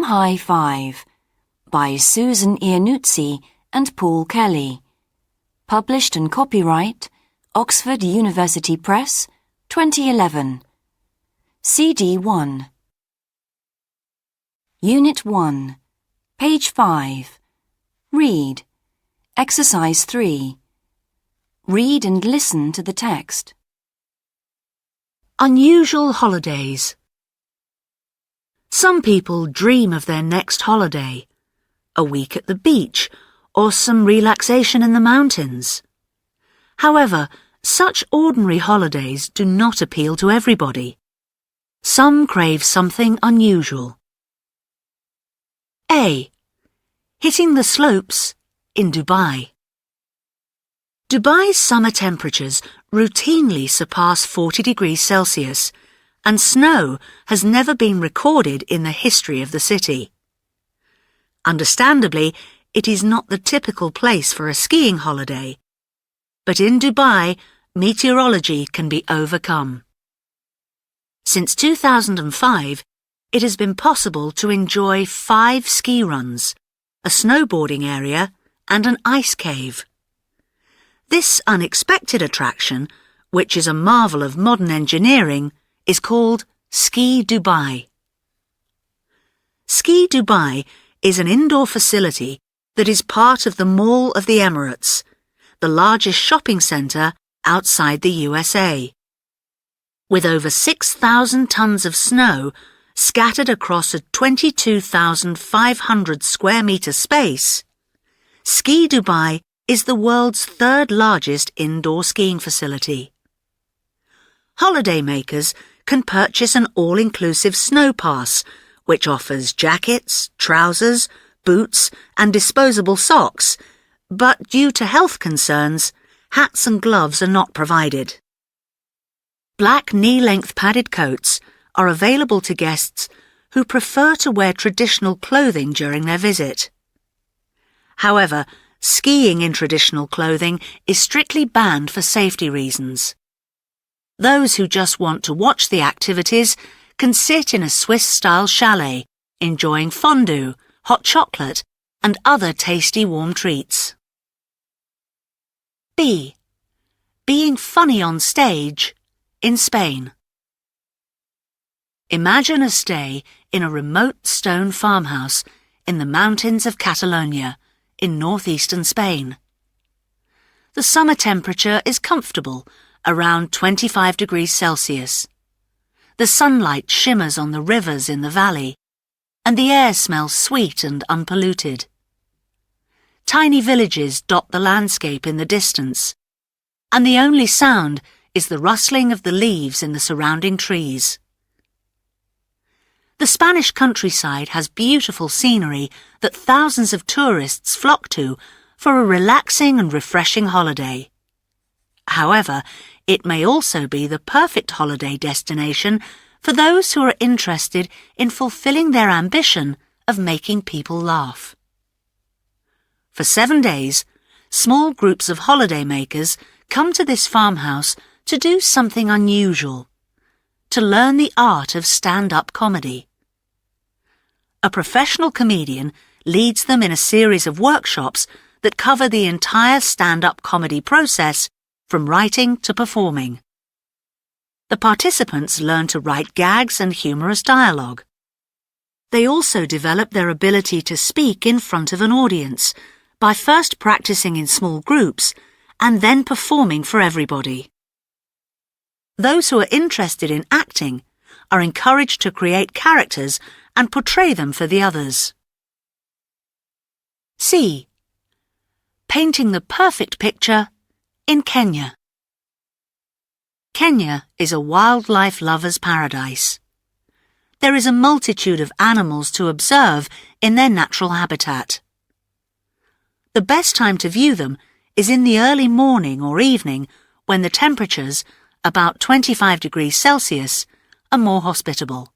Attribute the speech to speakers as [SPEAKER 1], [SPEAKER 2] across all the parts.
[SPEAKER 1] High Five by Susan Iannuzzi and Paul Kelly. Published and copyright Oxford University Press, 2011. CD 1. Unit 1, page 5. Read. Exercise 3. Read and listen to the text.
[SPEAKER 2] Unusual holidays. Some people dream of their next holiday, a week at the beach, or some relaxation in the mountains. However, such ordinary holidays do not appeal to everybody. Some crave something unusual. A. Hitting the slopes in Dubai. Dubai's summer temperatures routinely surpass 40 degrees Celsius, and snow has never been recorded in the history of the city. Understandably, it is not the typical place for a skiing holiday, but in Dubai, meteorology can be overcome. Since 2005, it has been possible to enjoy 5 ski runs, a snowboarding area, and an ice cave. This unexpected attraction, which is a marvel of modern engineering, is called Ski Dubai. Ski Dubai is an indoor facility that is part of the Mall of the Emirates, the largest shopping centre outside the USA. With over 6,000 tons of snow scattered across a 22,500 square metre space, Ski Dubai is the world's third largest indoor skiing facility. Holidaymakers can purchase an all-inclusive snow pass, which offers jackets, trousers, boots and disposable socks, but due to health concerns, hats and gloves are not provided. Black knee-length padded coats are available to guests who prefer to wear traditional clothing during their visit. However, skiing in traditional clothing is strictly banned for safety reasons. Those who just want to watch the activities can sit in a Swiss-style chalet, enjoying fondue, hot chocolate, and other tasty warm treats. B. Being funny on stage in Spain. Imagine a stay in a remote stone farmhouse in the mountains of Catalonia, in northeastern Spain. The summer temperature is comfortable, around 25 degrees Celsius. The sunlight shimmers on the rivers in the valley, and the air smells sweet and unpolluted. Tiny villages dot the landscape in the distance, and the only sound is the rustling of the leaves in the surrounding trees. The Spanish countryside has beautiful scenery that thousands of tourists flock to for a relaxing and refreshing holiday. However, it may also be the perfect holiday destination for those who are interested in fulfilling their ambition of making people laugh. For 7 days, small groups of holidaymakers come to this farmhouse to do something unusual, to learn the art of stand-up comedy. A professional comedian leads them in a series of workshops that cover the entire stand-up comedy process from writing to performing. The participants learn to write gags and humorous dialogue. They also develop their ability to speak in front of an audience by first practicing in small groups and then performing for everybody. Those who are interested in acting are encouraged to create characters and portray them for the others. C. Painting the perfect picture in Kenya. Kenya is a wildlife lover's paradise. There is a multitude of animals to observe in their natural habitat. The best time to view them is in the early morning or evening when the temperatures, about 25 degrees Celsius, are more hospitable.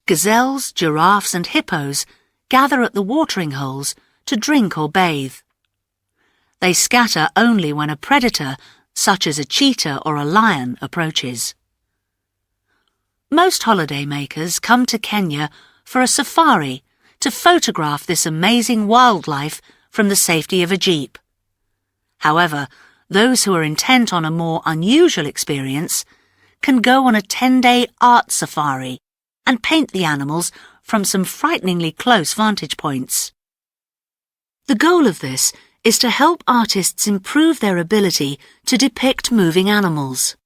[SPEAKER 2] Gazelles, giraffes and hippos gather at the watering holes to drink or bathe. They scatter only when a predator, such as a cheetah or a lion, approaches. Most holidaymakers come to Kenya for a safari to photograph this amazing wildlife from the safety of a jeep. However, those who are intent on a more unusual experience can go on a 10-day art safari and paint the animals from some frighteningly close vantage points. The goal of this is to help artists improve their ability to depict moving animals.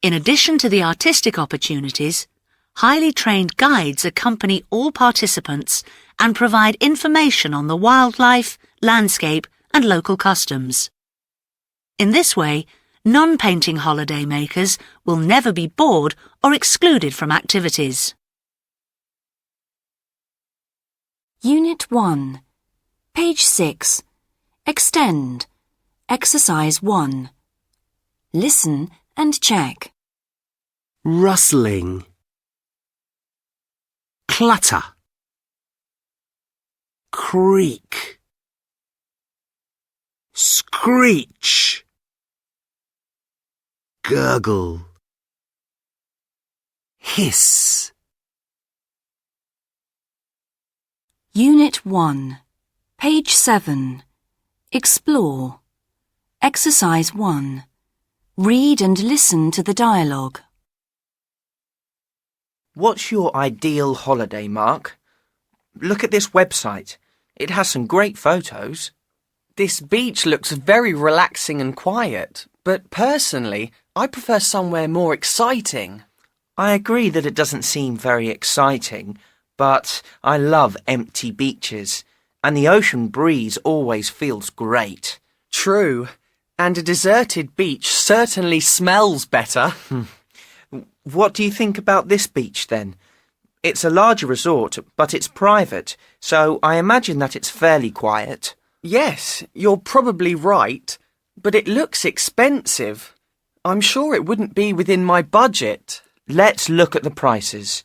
[SPEAKER 2] In addition to the artistic opportunities, highly trained guides accompany all participants and provide information on the wildlife, landscape, and local customs. In this way, non-painting holiday makers will never be bored or excluded from activities.
[SPEAKER 1] Unit 1, page 6. Extend. Exercise 1. Listen and check.
[SPEAKER 3] Rustling. Clutter. Creak. Screech. Gurgle. Hiss.
[SPEAKER 1] Unit 1, page 7. Explore. Exercise 1. Read and listen to the dialogue.
[SPEAKER 4] What's your ideal holiday, Mark? Look at this website. It has some great photos. This beach looks very relaxing and quiet, but personally, I prefer somewhere more exciting. I agree that it doesn't seem very exciting, but I love empty beaches, and the ocean breeze always feels great. True, and a deserted beach certainly smells better. What do you think about this beach, then? It's a larger resort, but it's private, so I imagine that it's fairly quiet. Yes, you're probably right, but it looks expensive. I'm sure it wouldn't be within my budget. Let's look at the prices.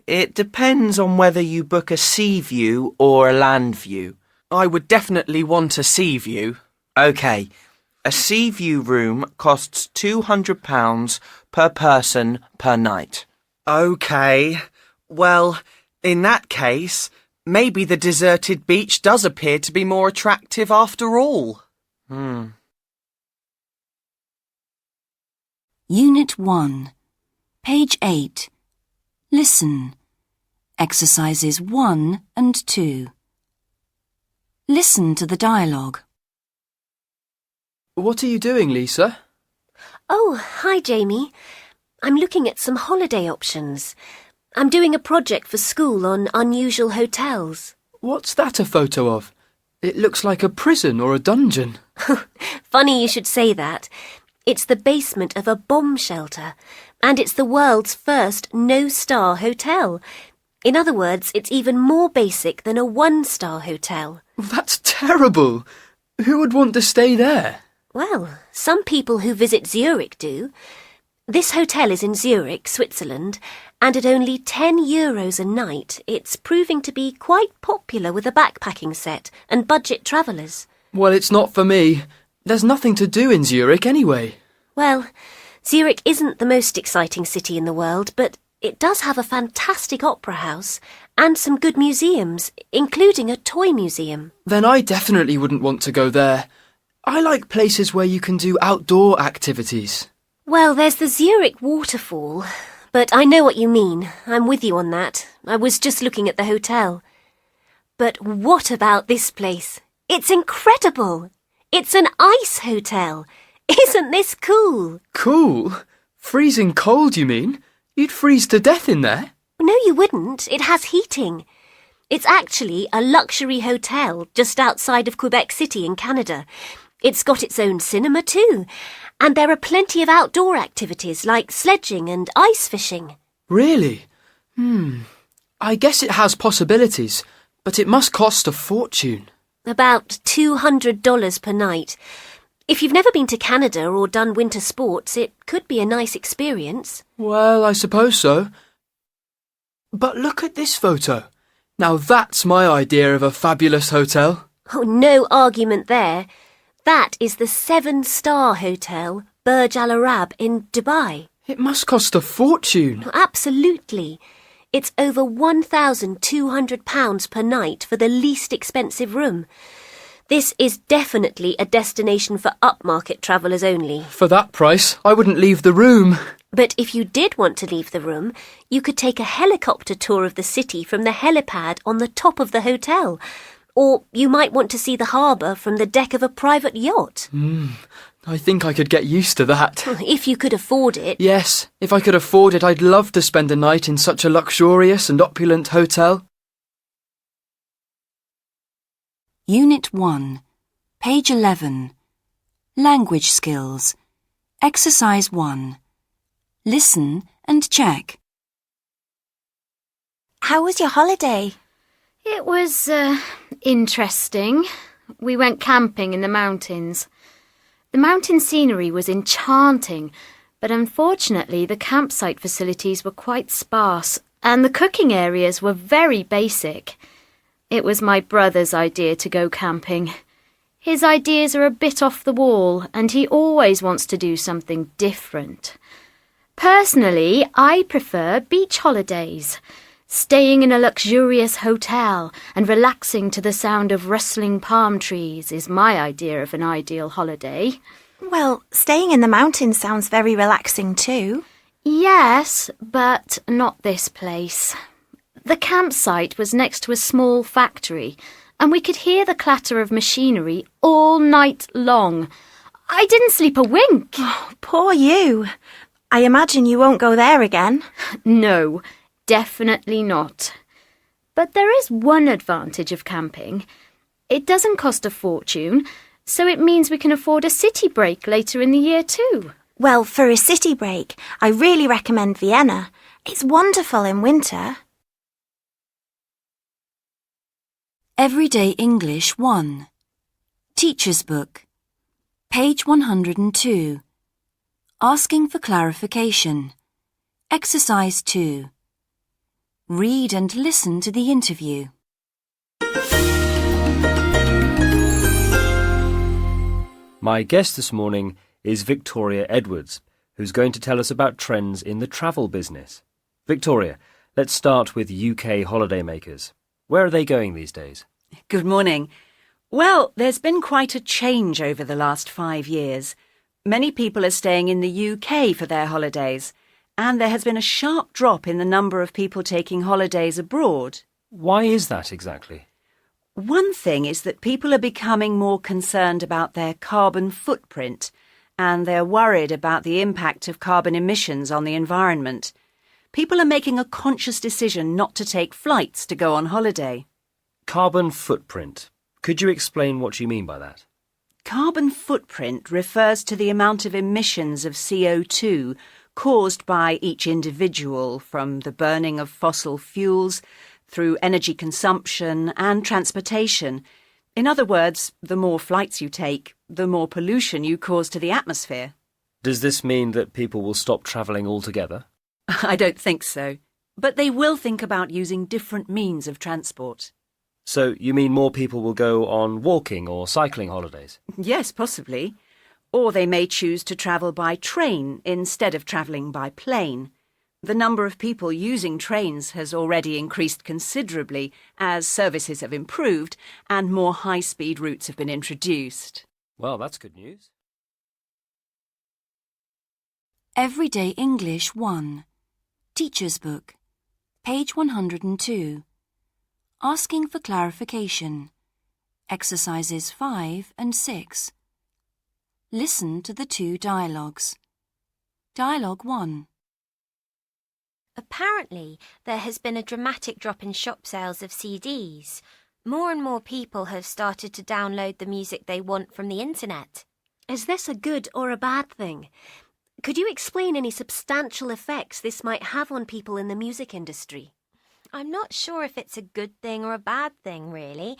[SPEAKER 4] It depends on whether you book a sea view or a land view. I would definitely want a sea view. OK, a sea view room costs £200 per person per night. OK, well, in that case, maybe the deserted beach does appear to be more attractive after all.
[SPEAKER 1] Unit 1, page 8. Listen. Exercises 1 and 2. Listen to the dialogue.
[SPEAKER 5] What are you doing, Lisa?
[SPEAKER 6] Oh, hi, Jamie. I'm looking at some holiday options. I'm doing a project for school on unusual hotels.
[SPEAKER 5] What's that a photo of? It looks like a prison or a dungeon.
[SPEAKER 6] Funny you should say that. It's the basement of a bomb shelter, and it's the world's first no-star hotel. In other words, it's even more basic than a one-star hotel.
[SPEAKER 5] That's terrible. Who would want to stay there?
[SPEAKER 6] Well, some people who visit Zurich do. This hotel is in Zurich, Switzerland, and at only €10 a night, it's proving to be quite popular with a backpacking set and budget travellers.
[SPEAKER 5] Well, it's not for me. There's nothing to do in Zurich anyway.
[SPEAKER 6] Well, Zurich isn't the most exciting city in the world, but it does have a fantastic opera house and some good museums, including a toy museum.
[SPEAKER 5] Then I definitely wouldn't want to go there. I like places where you can do outdoor activities.
[SPEAKER 6] Well, there's the Zurich waterfall, but I know what you mean. I'm with you on that. I was just looking at the hotel. But what about this place? It's incredible! It's an ice hotel. Isn't this cool?
[SPEAKER 5] Cool? Freezing cold, you mean? You'd freeze to death in there?
[SPEAKER 6] No, you wouldn't. It has heating. It's actually a luxury hotel just outside of Quebec City in Canada. It's got its own cinema too, and there are plenty of outdoor activities like sledging and ice fishing.
[SPEAKER 5] Really? I guess it has possibilities, but it must cost a fortune.
[SPEAKER 6] About $200 per night. If you've never been to Canada or done winter sports, it could be a nice experience.
[SPEAKER 5] Well, I suppose so. But look at this photo. Now that's my idea of a fabulous hotel.
[SPEAKER 6] Oh, no argument there. That is the 7-star hotel, Burj Al Arab in Dubai.
[SPEAKER 5] It must cost a fortune.
[SPEAKER 6] Absolutely. It's over £1,200 per night for the least expensive room. This is definitely a destination for upmarket travellers only.
[SPEAKER 5] For that price, I wouldn't leave the room.
[SPEAKER 6] But if you did want to leave the room, you could take a helicopter tour of the city from the helipad on the top of the hotel. Or you might want to see the harbour from the deck of a private yacht.
[SPEAKER 5] I think I could get used to that.
[SPEAKER 6] If you could afford it.
[SPEAKER 5] Yes, if I could afford it, I'd love to spend a night in such a luxurious and opulent hotel.
[SPEAKER 1] Unit 1, page 11. Language skills. Exercise 1. Listen and check.
[SPEAKER 7] How was your holiday?
[SPEAKER 8] It was interesting. We went camping in the mountains. The mountain scenery was enchanting, but unfortunately the campsite facilities were quite sparse and the cooking areas were very basic. It was my brother's idea to go camping. His ideas are a bit off the wall and he always wants to do something different. Personally, I prefer beach holidays. Staying in a luxurious hotel and relaxing to the sound of rustling palm trees is my idea of an ideal holiday.
[SPEAKER 7] Well, staying in the mountains sounds very relaxing too.
[SPEAKER 8] Yes, but not this place. The campsite was next to a small factory, and we could hear the clatter of machinery all night long. I didn't sleep a wink.
[SPEAKER 7] Oh, poor you. I imagine you won't go there again.
[SPEAKER 8] No. Definitely not. But there is one advantage of camping. It doesn't cost a fortune, so it means we can afford a city break later in the year too.
[SPEAKER 7] Well, for a city break, I really recommend Vienna. It's wonderful in winter.
[SPEAKER 1] Everyday English 1. Teacher's Book. Page 102. Asking for clarification. Exercise 2. Read and listen to the interview.
[SPEAKER 9] My guest this morning is Victoria Edwards, who's going to tell us about trends in the travel business. Victoria, let's start with UK holidaymakers. Where are they going these days?
[SPEAKER 10] Good morning. Well, there's been quite a change over the last 5 years. Many people are staying in the UK for their holidays. And there has been a sharp drop in the number of people taking holidays abroad.
[SPEAKER 9] Why is that exactly?
[SPEAKER 10] One thing is that people are becoming more concerned about their carbon footprint, and they're worried about the impact of carbon emissions on the environment. People are making a conscious decision not to take flights to go on holiday.
[SPEAKER 9] Carbon footprint. Could you explain what you mean by that?
[SPEAKER 10] Carbon footprint refers to the amount of emissions of CO2 caused by each individual from the burning of fossil fuels through energy consumption and transportation. In other words, the more flights you take, the more pollution you cause to the atmosphere.
[SPEAKER 9] Does this mean that people will stop travelling altogether?
[SPEAKER 10] I don't think so. But they will think about using different means of transport.
[SPEAKER 9] So you mean more people will go on walking or cycling holidays?
[SPEAKER 10] Yes, possibly. Or they may choose to travel by train instead of travelling by plane. The number of people using trains has already increased considerably as services have improved and more high-speed routes have been introduced.
[SPEAKER 9] Well, that's good news.
[SPEAKER 1] Everyday English 1. Teacher's Book. Page 102. Asking for clarification. Exercises 5 and 6. Listen to the 2 dialogues. Dialogue 1.
[SPEAKER 11] Apparently, there has been a dramatic drop in shop sales of CDs. More and more people have started to download the music they want from the internet.
[SPEAKER 6] Is this a good or a bad thing? Could you explain any substantial effects this might have on people in the music industry?
[SPEAKER 11] I'm not sure if it's a good thing or a bad thing, really.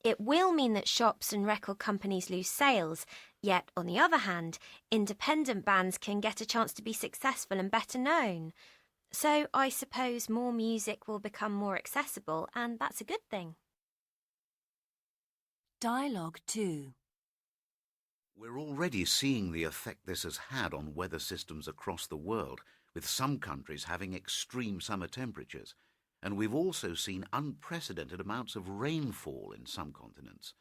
[SPEAKER 11] It will mean that shops and record companies lose sales, yet, on the other hand, independent bands can get a chance to be successful and better known. So I suppose more music will become more accessible, and that's a good thing.
[SPEAKER 1] Dialogue 2.
[SPEAKER 12] We're already seeing the effect this has had on weather systems across the world, with some countries having extreme summer temperatures. And we've also seen unprecedented amounts of rainfall in some continents.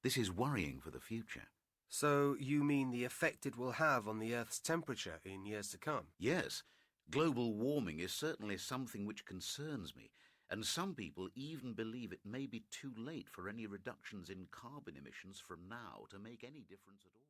[SPEAKER 12] This is worrying for the future.
[SPEAKER 3] So you mean the effect it will have on the Earth's temperature in years to come?
[SPEAKER 12] Yes, global warming is certainly something which concerns me, and some people even believe it may be too late for any reductions in carbon emissions from now to make any difference at all.